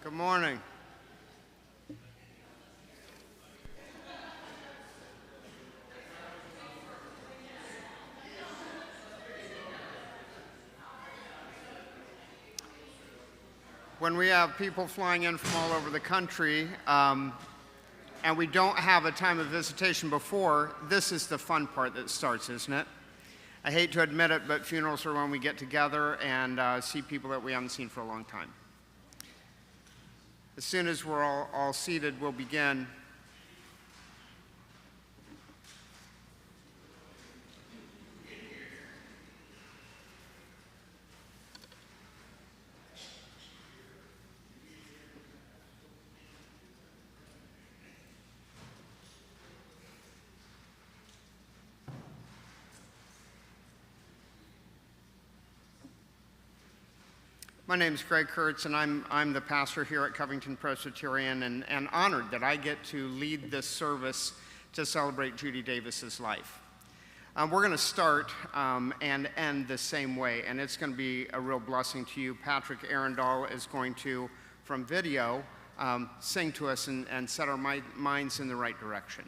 Good morning. When we have people flying in from all over the country, and we don't have a time of visitation before, this is the fun part that starts, isn't it? I hate to admit it, but funerals are when we get together and see people that we haven't seen for a long time. As soon as we're all seated, we'll begin. My name is Greg Kurtz, and I'm the pastor here at Covington Presbyterian, and honored that I get to lead this service to celebrate Judy Davis's life. We're going to start and end the same way, and it's going to be a real blessing to you. Patrick Arundel is going to, from video, sing to us and set our minds in the right direction.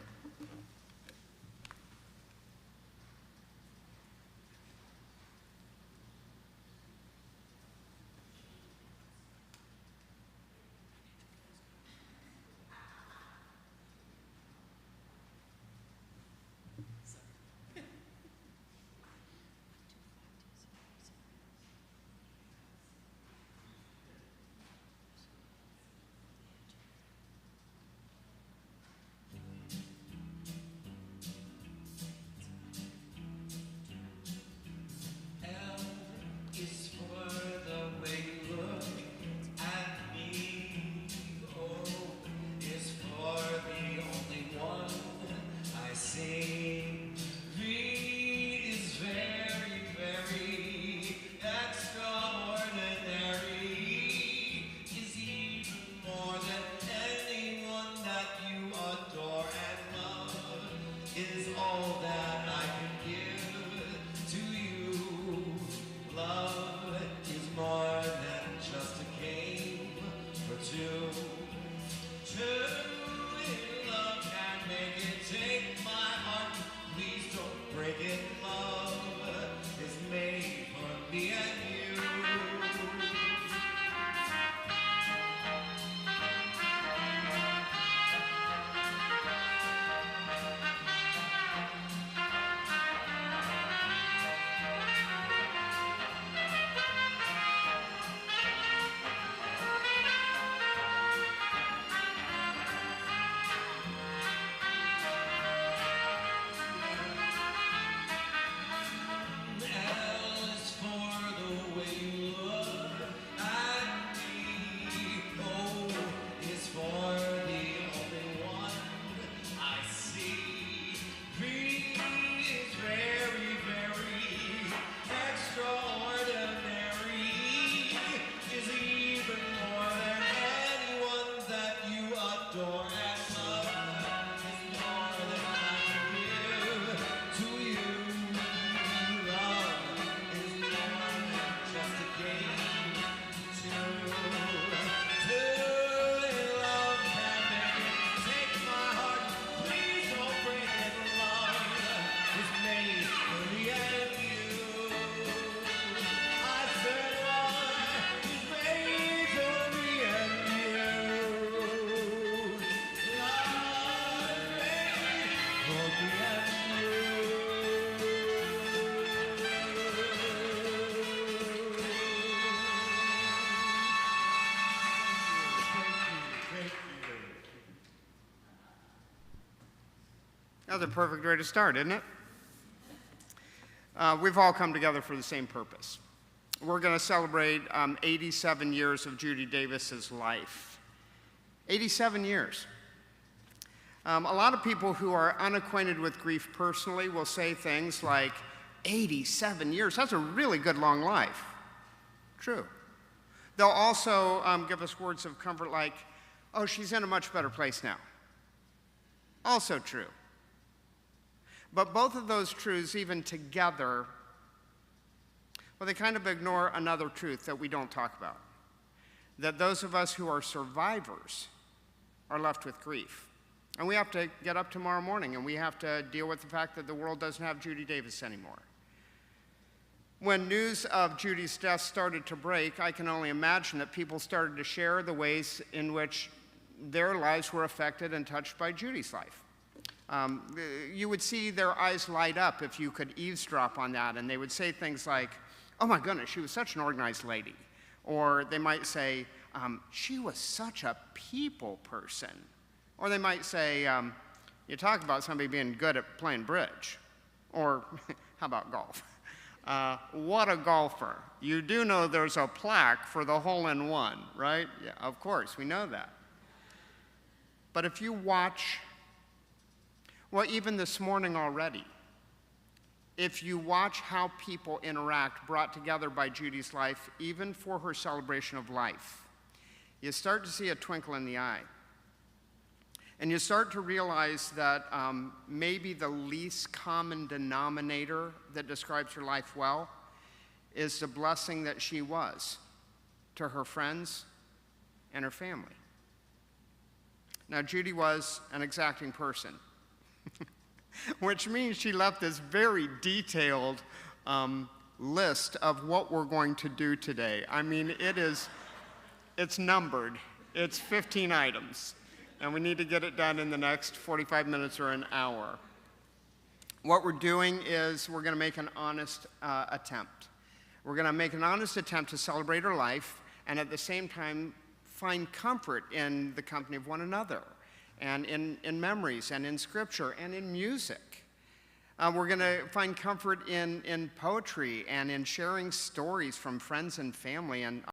That's a perfect way to start, isn't it? We've all come together for the same purpose. We're going to celebrate 87 years of Judy Davis's life. 87 years. A lot of people who are unacquainted with grief personally will say things like, 87 years, that's a really good long life. True. They'll also give us words of comfort like, oh, she's in a much better place now. Also true. But both of those truths, even together, well, they kind of ignore another truth that we don't talk about. that those of us who are survivors are left with grief. And we have to get up tomorrow morning and we have to deal with the fact that the world doesn't have Judy Davis anymore. When news of Judy's death started to break, I can only imagine that people started to share the ways in which their lives were affected and touched by Judy's life. You would see their eyes light up if you could eavesdrop on that, and they would say things like, "Oh my goodness, she was such an organized lady." Or they might say, "She was such a people person." Or they might say, "You talk about somebody being good at playing bridge." Or, "How about golf? What a golfer. You do know there's a plaque for the hole-in-one, right?" Yeah, of course, we know that. But if you watch, well, even this morning already, if you watch how people interact brought together by Judy's life, even for her celebration of life, you start to see a twinkle in the eye. And you start to realize that maybe the least common denominator that describes her life well is the blessing that she was to her friends and her family. Now, Judy was an exacting person, which means she left this very detailed list of what we're going to do today. I mean, it's numbered. It's 15 items. And we need to get it done in the next 45 minutes or an hour. What we're doing is we're going to make an honest attempt. We're going to make an honest attempt to celebrate her life and at the same time find comfort in the company of one another and in memories and in scripture and in music. We're going to find comfort in poetry and in sharing stories from friends and family and